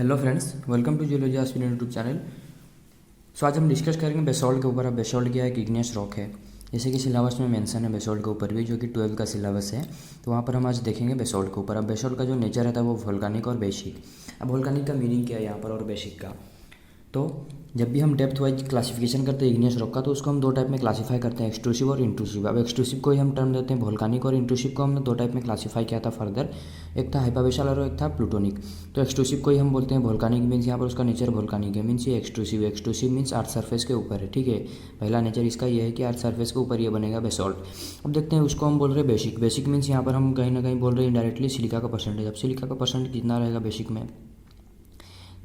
Hello friends, welcome to geology aspirant YouTube channel. So आज हम discuss करेंगे बेसोल्ट के ऊपर। अब बेसोल्ट क्या है? एक इग्नियस रॉक है, जैसे कि सिलेबस में मेंशन है बेसोल्ट के ऊपर भी, जो कि 12 का सिलेबस है। तो वहाँ पर हम आज देखेंगे बेसोल्ट के ऊपर। अब बेसोल्ट का जो नेचर रहता है वो वोल्केनिक और बेसिक। अब वोल्केनिक का मीनिंग क्या है यहाँ पर और बेसिक का, तो जब भी हम डेप्थ वाइज क्लासिफिकेशन करते हैं इग्नियस रॉक का, तो उसको हम दो टाइप में क्लासीफाई करते हैं, एक्सट्रूसिव और इंट्रूसिव। अब एक्सट्रूसिव को ही हम टर्म देते हैं वोल्केनिक, और इंट्रूसिव को हमने दो टाइप में क्लासीफाई किया था फर्दर, एक था हाइपाबेशल और एक था प्लूटोनिक। तो एक्सट्रूसिव को ही हम बोलते हैं वोल्केनिक, मीन्स यहाँ पर उसका नेचर वोल्केनिक है, मीन्स ये extrusive. Extrusive means earth surface के ऊपर है, ठीक है। पहला नेचर इसका ये है कि अर्थ सर्फेस के ऊपर ये बनेगा बेसोल्ट। अब देखते हैं उसको हम बोल रहे हैं बेसिक। बेसिक मीन्स यहाँ पर हम कहीं ना कहीं बोल रहे हैं इनडायरेक्टली सिलिका का परसेंटेज। अब सिलिका का परसेंट कितना रहेगा बेसिक में?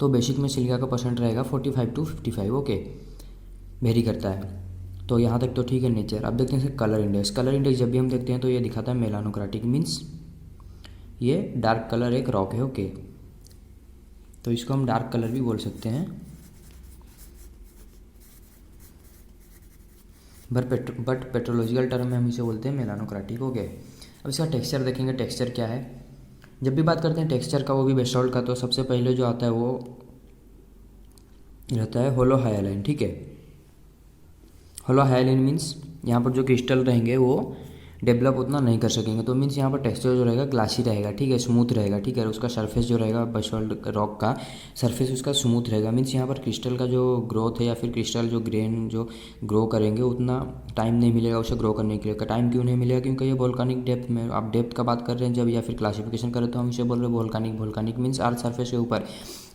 तो बेसिक में सिलिका का परसेंट रहेगा 45 to 55, ओके, वेरी करता है। तो यहाँ तक तो ठीक है नेचर। अब देखते हैं कलर इंडेक्स। कलर इंडेक्स जब भी हम देखते हैं तो ये दिखाता है मेलानोक्राटिक, मीन्स ये डार्क कलर एक रॉक है, ओके। तो इसको हम डार्क कलर भी बोल सकते हैं, बट पेट्रोलॉजिकल टर्म में हम इसे बोलते हैं मेलानोक्राटिक, ओके। अब इसका टेक्सचर देखेंगे, टेक्सचर क्या है। जब भी बात करते हैं टेक्सचर का, वो भी बेसोल्ट का, तो सबसे पहले जो आता है वो रहता है होलो हाइलाइन, ठीक है। होलो हाइलाइन मीन्स यहाँ पर जो क्रिस्टल रहेंगे वो डेवलप उतना नहीं कर सकेंगे, तो मीन्स यहाँ पर टेक्सचर जो रहेगा ग्लासी रहेगा, ठीक है, स्मूथ रहेगा, ठीक है। उसका सरफेस जो रहेगा बेसोल्ट रॉक का सरफेस उसका स्मूथ रहेगा, मीन्स यहाँ पर क्रिस्टल का जो ग्रोथ है या फिर क्रिस्टल जो ग्रेन जो ग्रो करेंगे उतना टाइम नहीं मिलेगा उसे ग्रो करने के लिए। टाइम क्यों नहीं मिलेगा? क्योंकि ये वोल्केनिक डेप्थ में, आप डेप्थ का बात कर रहे हैं जब, या फिर क्लासिफिकेशन करें तो हम इसे बोल रहे हैं volcanic. Volcanic means earth surface के ऊपर।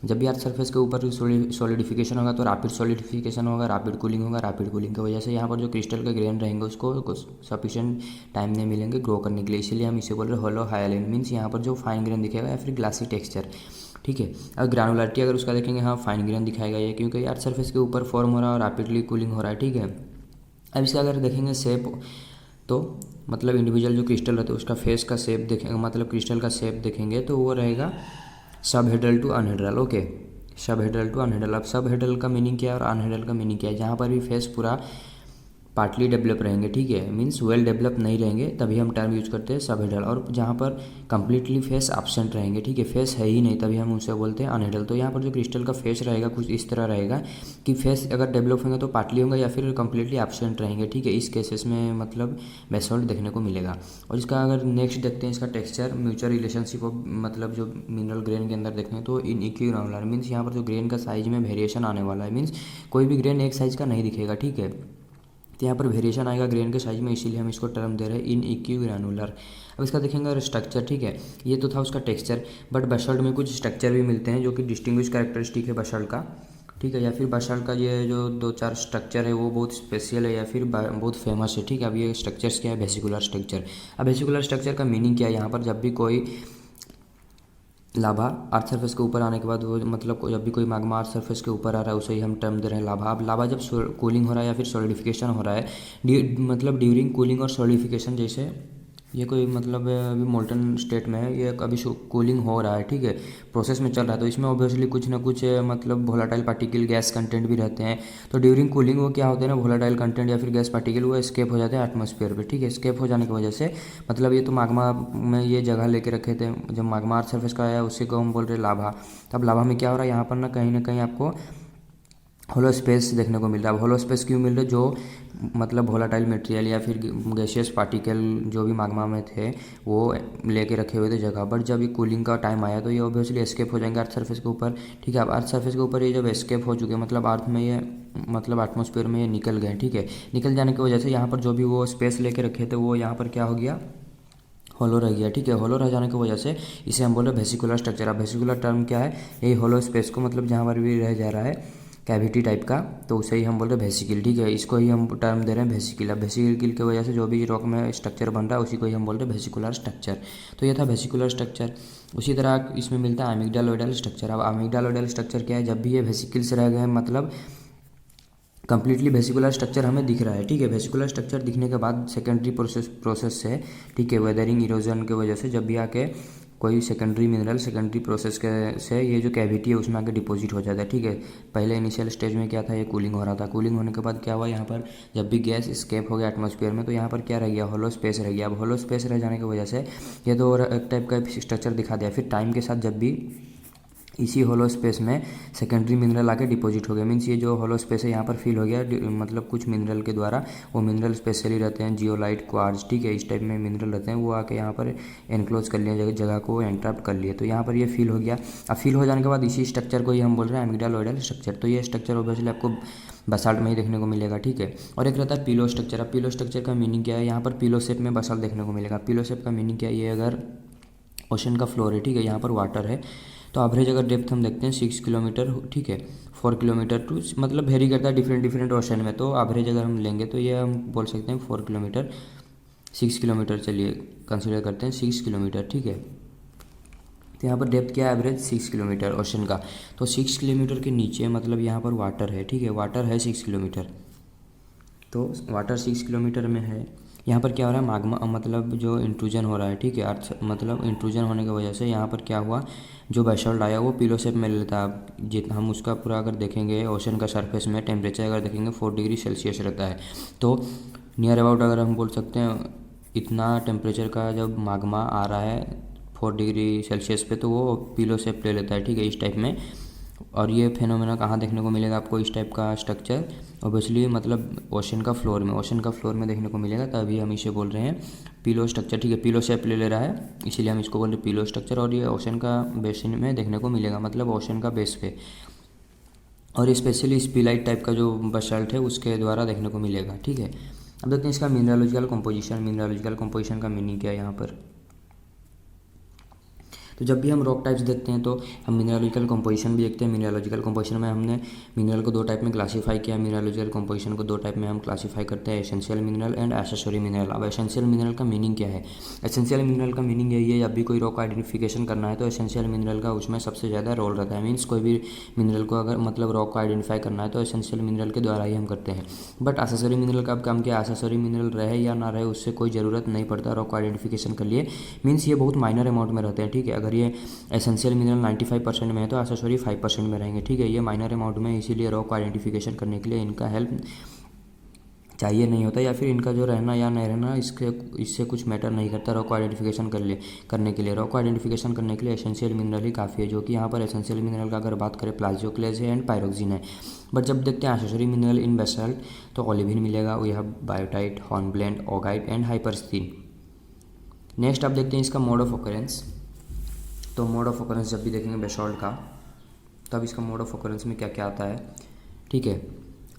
जब भी अर्थ सर्फेस के ऊपर सॉलिडिफिकेशन होगा तो रैपिड सॉलिडिफिकेशन होगा, रैपिड कूलिंग होगा। रैपिड कूलिंग की वजह से यहाँ पर जो क्रिस्टल के ग्रेन रहेंगे उसको सफिशिएंट टाइम नहीं मिलेंगे ग्रो करने के लिए, इसीलिए हम इसे बोल रहे हैं होलो हाइलाइन। मीन्स यहाँ पर जो फाइन ग्रेन दिखेगा या फिर ग्लासी टेक्सचर, ठीक है। अब ग्रानुलरिटी अगर उसका देखेंगे, हाँ फाइन ग्रेन दिखाएगा ये, क्योंकि अर्थ सर्फेस के ऊपर फॉर्म हो रहा है और रैपिडली कूलिंग हो रहा है, ठीक है। अब इसका अगर देखेंगे शेप, तो मतलब इंडिविजुअल जो क्रिस्टल रहते हैं उसका फेस का शेप देखेंगे, मतलब क्रिस्टल का शेप देखेंगे तो वो रहेगा सबहेड्रल टू अनहेड्रल, ओके। सबहेड्रल टू अनहेड्रल। अब सबहेड्रल का मीनिंग क्या है और अनहेड्रल का मीनिंग क्या है? जहाँ पर भी फेस पूरा पार्टली डेवलप रहेंगे, ठीक है, मीन्स वेल डेवलप नहीं रहेंगे, तभी हम टर्म यूज करते हैं सबहेड्रल। और जहाँ पर कंप्लीटली फेस एब्सेंट रहेंगे, ठीक है, फेस है ही नहीं, तभी हम उसे बोलते हैं अनहेड्रल। तो यहाँ पर जो क्रिस्टल का फेस रहेगा कुछ इस तरह रहेगा कि फेस अगर डेवलप होंगे तो पार्टली होंगे या फिर कंप्लीटली एब्सेंट रहेंगे, ठीक है। इस केसेस में मतलब बेसोल्ट देखने को मिलेगा। और इसका अगर नेक्स्ट देखते हैं इसका टेक्सचर, म्यूचुअल रिलेशनशिप ऑफ, मतलब जो मिनरल ग्रेन के अंदर देखते हैं तो इन इक्विग्रानुलर, मीन्स यहाँ पर जो ग्रेन का साइज में वेरिएशन आने वाला है, मीन्स कोई भी ग्रेन एक साइज का नहीं दिखेगा, ठीक है। तो यहाँ पर वेरिएशन आएगा ग्रेन के साइज में, इसीलिए हम इसको टर्म दे रहे हैं इन इक्विग्रानुलर। अब इसका देखेंगे स्ट्रक्चर, ठीक है, ये तो था उसका टेक्सचर। बट बेसोल्ट में कुछ स्ट्रक्चर भी मिलते हैं जो कि डिस्टिंग्विश कैरेक्टरिस्टिक है बेसोल्ट का, ठीक है। या फिर बेसोल्ट का ये जो दो चार स्ट्रक्चर है वो बहुत स्पेशल है या फिर बहुत फेमस है, ठीक है। अब ये स्ट्रक्चर्स क्या है? Vesicular structure. अब वेसिकुलर स्ट्रक्चर का मीनिंग क्या है? यहाँ पर जब भी कोई लाभा अर्थ सर्फेस के ऊपर आने के बाद वो, मतलब जब भी कोई मैग्मा अर्थ सर्फेस के ऊपर आ रहा है उसे ही हम टर्म दे रहे हैं लाभा। अब लाभा जब कूलिंग हो रहा है या फिर सॉलिडिफिकेशन हो रहा है, मतलब ड्यूरिंग कूलिंग और सॉलिडिफिकेशन, जैसे ये कोई मतलब अभी मोल्टन स्टेट में है, ये अभी कूलिंग हो रहा है, ठीक है, प्रोसेस में चल रहा है, तो इसमें ऑब्वियसली कुछ ना कुछ मतलब वोलेटाइल पार्टिकल गैस कंटेंट भी रहते हैं। तो ड्यूरिंग कूलिंग वो क्या होते हैं ना, वोलेटाइल कंटेंट या फिर गैस पार्टिकल वो एस्केप हो जाते हैं एटमॉस्फेयर पे, ठीक है। एस्केप हो जाने की वजह से मतलब ये तो मैग्मा में ये जगह लेके रखे थे, जब मैग्मा अर्थ सर्फेस का आया उसी को हम बोल रहे हैं लाभा। तब लाभा में क्या हो रहा है? यहाँ पर ना कहीं आपको होलो स्पेस देखने को मिल रहा है। अब होलो स्पेस क्यों मिल रहा है? जो मतलब वोलेटाइल मटेरियल या फिर गैसियस पार्टिकल जो भी मैग्मा में थे वो लेके रखे हुए थे जगह, बट जब ये कूलिंग का टाइम आया तो ये ऑब्वियसली एस्केप हो जाएंगे अर्थ सर्फेस के ऊपर, ठीक है। अब अर्थ सर्फेस के ऊपर ये जब एस्केप हो चुके मतलब अर्थ में ये, मतलब एटमॉस्फेयर में ये निकल गए, ठीक है। निकल जाने की वजह से यहाँ पर जो भी वो स्पेस लेके रखे थे वो यहाँ पर क्या हो गया? होलो रह गया, ठीक है। होलो रह जाने की वजह से इसे हम बोल रहे हैं वेसिकुलर स्ट्रक्चर। अब वेसिकुलर टर्म क्या है? यही होलो स्पेस को, मतलब जहाँ पर भी रह जा रहा है कैविटी टाइप का, तो उसे ही हम बोल रहे हैं वेसिकल, ठीक है। इसको ही हम टर्म दे रहे हैं वेसिकल। अब वेसिकल की वजह से जो भी रॉक में स्ट्रक्चर बन रहा है उसी को ही हम बोल रहे हैं वेसिकुलर स्ट्रक्चर। तो ये था वेसिकुलर स्ट्रक्चर। उसी तरह इसमें मिलता है अमिगडालोइडल स्ट्रक्चर। अब अमिगडालोइडल स्ट्रक्चर क्या है? जब भी ये वेसिकल्स रह गए मतलब कंप्लीटली वेसिकुलर स्ट्रक्चर हमें दिख रहा है, ठीक है। वेसिकुलर स्ट्रक्चर दिखने के बाद सेकेंडरी प्रोसेस से, ठीक है, वेदरिंग इरोजन की वजह से जब भी आके कोई सेकेंडरी मिनरल सेकेंडरी प्रोसेस के से ये जो कैविटी है उसमें आके डिपॉजिट हो जाता है, ठीक है। पहले इनिशियल स्टेज में क्या था? ये कूलिंग हो रहा था। कूलिंग होने के बाद क्या हुआ? यहाँ पर जब भी गैस स्केप हो गया एटमॉस्फेयर में तो यहाँ पर क्या रह गया? होलो स्पेस रह गया। अब होलो स्पेस रह जाने की वजह से ये तो और एक टाइप का स्ट्रक्चर दिखा दिया। फिर टाइम के साथ जब भी इसी होलो स्पेस में सेकेंडरी मिनरल आके डिपॉजिट हो गया। मीन्स ये जो होलो स्पेस है यहाँ पर फिल हो गया, मतलब कुछ मिनरल के द्वारा। वो मिनरल स्पेशली रहते हैं जियोलाइट, क्वार्ट्ज, ठीक है, इस टाइप में मिनरल रहते हैं। वो आके यहाँ पर एनक्लोज कर लिया, जगह को एंट्रैप्ट कर लिए। तो यहाँ पर ये फिल हो गया। अब फिल हो जाने के बाद इसी स्ट्रक्चर को ही हम बोल रहे हैं एमिग्डालोइडल स्ट्रक्चर। तो ये स्ट्रक्चर ऑब्वियसली आपको बसाल्ट में ही देखने को मिलेगा, ठीक है। और एक रहता है पिलो स्ट्रक्चर। अब पिलो स्ट्रक्चर का मीनिंग क्या है, यहाँ पर पिलो शेप में बसाल्ट देखने को मिलेगा। पिलो शेप का मीनिंग क्या है, ये अगर ओशन का फ्लोर है, ठीक है, यहाँ पर वाटर है, तो एवरेज अगर डेप्थ हम देखते हैं 6 किलोमीटर, ठीक है, 4 किलोमीटर टू, मतलब वेरी करता है डिफरेंट डिफरेंट ओशन में। तो एवरेज अगर हम लेंगे तो ये हम बोल सकते हैं 4 किलोमीटर, 6 किलोमीटर, चलिए कंसिडर करते हैं 6 किलोमीटर, ठीक है। तो यहाँ पर डेप्थ क्या है, एवरेज 6 किलोमीटर ओशन का। तो 6 किलोमीटर के नीचे मतलब यहाँ पर वाटर है, ठीक है, वाटर है 6 किलोमीटर। तो वाटर 6 किलोमीटर में है। यहाँ पर क्या हो रहा है, माग्मा, मतलब जो इंट्रूजन हो रहा है, ठीक है, अर्थ, मतलब इंट्रूजन होने की वजह से यहाँ पर क्या हुआ, जो बेसल्ट आया वो पिलो शेप में लेता है। जितना हम उसका पूरा अगर देखेंगे ओशन का सरफेस में टेम्परेचर अगर देखेंगे 4 डिग्री सेल्सियस रहता है। तो नियर अबाउट अगर हम बोल सकते हैं इतना टेम्परेचर का जब माग्मा आ रहा है 4 डिग्री सेल्सियस पे, तो वो पिलो शेप ले लेता है, ठीक है, इस टाइप में। और ये फेनोमेना कहाँ देखने को मिलेगा आपको, इस टाइप का स्ट्रक्चर ऑब्वियसली मतलब ओशन का फ्लोर में, ओशन का फ्लोर में देखने को मिलेगा। तभी हम इसे बोल रहे हैं पिलो स्ट्रक्चर, ठीक है, पिलो शेप ले ले रहा है, इसीलिए हम इसको बोल रहे हैं पिलो स्ट्रक्चर। और ये ओशन का बेसिन में देखने को मिलेगा, मतलब ओशन का बेस पे। और स्पेशली स्पिलाइट टाइप का जो बसाल्ट है उसके द्वारा देखने को मिलेगा, ठीक है। अब देखते हैं इसका मिनरलोजिकल कंपोजिशन। मिनरलोजिकल कंपोजिशन का मीनिंग क्या है यहाँ पर। तो जब भी हम रॉक टाइप्स देखते हैं तो हम मिनरलोजिकल कंपोजिशन भी देखते हैं। मिनरलोजिकल कंपोजिशन में हमने मिनरल को 2 टाइप में क्लासीफाई किया। मिनरलोजिकल कंपोजिशन को 2 टाइप में हम क्लासीफाई करते हैं, essential mineral and accessory mineral. अब एसेंशियल मिनरल का मीनिंग क्या है, एसेंशियल मिनरल का मीनिंग यही है, जब भी कोई रॉक आइडेंटिफिकेशन करना है तो एसेंशियल मिनरल का उसमें सबसे ज़्यादा रोल रहता है। मीन्स कोई भी मिनरल को अगर मतलब रॉक को आइडेंटिफाई करना है तो एसेंशियल मिनरल के द्वारा ही हम करते हैं। बट एक्सेसरी मिनरल का अब काम क्या, एक्सेसरी मिनरल रहे या ना रहे उससे कोई ज़रूरत नहीं पड़ता रॉक को आइडेंटिफिकेशन के लिए। मीन्स ये बहुत माइनर अमाउंट में रहते हैं, ठीक है। अगर ये एसेंशियल मिनरल 95% में है तो एक्सेसरी 5% में रहेंगे, ठीक है। ये माइनर अमाउंट में, इसीलिए रॉक को आइडेंटिफिकेशन करने के लिए इनका हेल्प चाहिए नहीं होता, या फिर इनका जो रहना या नहीं रहना इससे कुछ मैटर नहीं करता रॉक को आइडेंटिफिकेशन करने के लिए। रॉक को आइडेंटिफिकेशन करने के लिए एसेंशियल मिनरल ही काफ़ी है, जो कि यहाँ पर एसेंशियल मिनरल का अगर बात करें प्लाजियोक्लेज है एंड पायरोक्सिन है। बट जब देखते हैं एक्सेसरी मिनरल इन बेसल्ट तो ओलिविन मिलेगा, we have biotite, hornblende, augite and hypersthene. Next आप देखते हैं इसका मोड ऑफ ऑकरेंस। तो मोड ऑफ ऑकरेंस जब भी देखेंगे बेसल्ट का, तब इसका मोड ऑफ ऑकरेंस में क्या क्या आता है, ठीक है।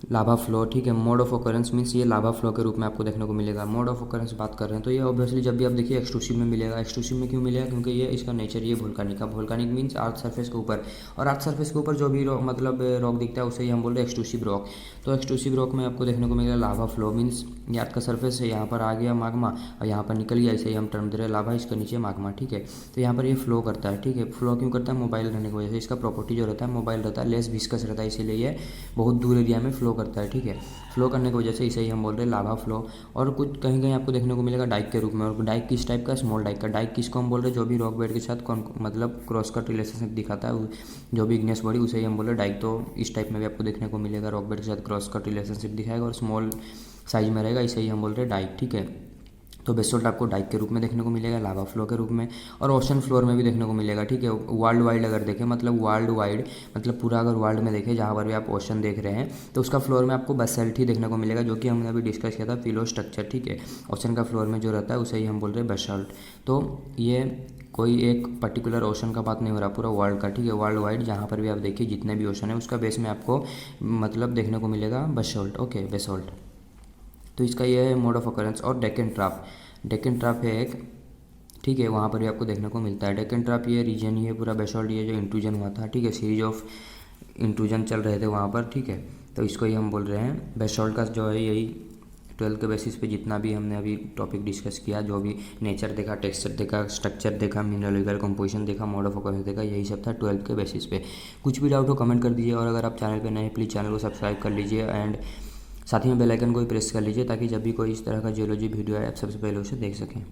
लावा फ्लो, ठीक है, मोड ऑफ ऑकरेंस मीन्स ये लावा फ्लो के रूप में आपको देखने को मिलेगा। मोड ऑफ ऑकरेंस बात कर रहे हैं तो ये ऑब्वियसली जब भी आप देखिए एक्सट्रूसिव में मिलेगा। एक्सट्रूसिव में क्यों मिलेगा, क्योंकि ये इसका नेचर ये वोल्केनिक का, वोल्केनिक मीन्स अर्थ सरफेस के ऊपर, और अर्थ सरफेस के ऊपर जो भी मतलब रॉक दिखता है उसे ही हम बोल रहे हैं एक्सट्रूसिव रॉक। तो एक्सट्रूसिव रॉक में आपको देखने को मिलेगा लावा फ्लो, मीन्स ये अर्थ का सर्फेस है, यहाँ पर आ गया माग्मा और यहाँ पर निकल गया, ऐसे ही हम टर्म दे रहे हैं लावा, इसके नीचे माग्मा, ठीक है। तो यहाँ पर ये फ्लो करता है, ठीक है। फ्लो क्यों करता है, मोबाइल रहने की वजह से। इसका प्रॉपर्टी जो रहता है मोबाइल रहता है, लेस विस्कस रहता है, इसीलिए ये बहुत दूर एरिया में फ्लो करता है, ठीक है। फ्लो करने की वजह से इसे ही हम बोल रहे हैं लावा फ्लो। और कुछ कहीं कहीं आपको देखने को मिलेगा डाइक के रूप में। और डाइक किस टाइप का, स्मॉल डाइक का। डाइक किसको हम बोल रहे हैं, जो भी रॉक बेड के साथ मतलब क्रॉस कट रिलेशनशिप दिखाता है, जो भी इग्नियस बॉडी, उसे ही हम बोल रहे हैं डाइक। तो इस टाइप में भी आपको देखने को मिलेगा, रॉक बेड के साथ क्रॉस कट रिलेशनशिप दिखाएगा और स्मॉल साइज में रहेगा, इसे ही हम बोल रहे हैं डाइक, ठीक है। तो बेसल्ट आपको डाइक के रूप में देखने को मिलेगा, लावा फ्लो के रूप में, और ओशन फ्लोर में भी देखने को मिलेगा, ठीक है। वर्ल्ड वाइड अगर देखें, मतलब वर्ल्ड वाइड मतलब पूरा अगर वर्ल्ड में देखें जहाँ पर भी आप ओशन देख रहे हैं तो उसका फ्लोर में आपको बेसल्ट ही देखने को मिलेगा, जो कि हमने अभी डिस्कस किया था पिलो स्ट्रक्चर, ठीक है। ओशन का फ्लोर में जो रहता है उसे ही हम बोल रहे हैं बेसल्ट। तो ये कोई एक पर्टिकुलर ओशन का बात नहीं हो रहा, पूरा वर्ल्ड का, ठीक है। वर्ल्ड वाइड जहाँ पर भी आप देखिए जितने भी ओशन है उसका बेस में आपको मतलब देखने को मिलेगा बेसल्ट, ओके, बेसल्ट। तो इसका ये है मोड ऑफ ऑकरेंस। और डेक्कन ट्रैप, डेक्कन ट्रैप है एक, ठीक है, वहाँ पर भी आपको देखने को मिलता है। डेक्कन ट्रैप ये रीजन ही है पूरा बेसल्ट, ये जो इंट्रूजन हुआ था, ठीक है, सीरीज ऑफ इंट्रूजन चल रहे थे वहाँ पर, ठीक है। तो इसको ही हम बोल रहे हैं बेसल्ट का जो है यही 12th के बेसिस पे जितना भी हमने अभी टॉपिक डिस्कस किया, जो भी नेचर देखा, टेक्सचर देखा, स्ट्रक्चर देखा, मिनरलोजिकल कंपोजिशन देखा, मोड ऑफ ऑकरेंस देखा, यही सब था 12th के बेसिस पे। कुछ भी डाउट हो कमेंट कर दीजिए, और अगर आप चैनल पे नए हैं प्लीज़ चैनल को सब्सक्राइब कर लीजिए एंड साथ ही में बेल आइकन को भी प्रेस कर लीजिए, ताकि जब भी कोई इस तरह का जियोलॉजी वीडियो आए आप सबसे पहले उसे देख सकें।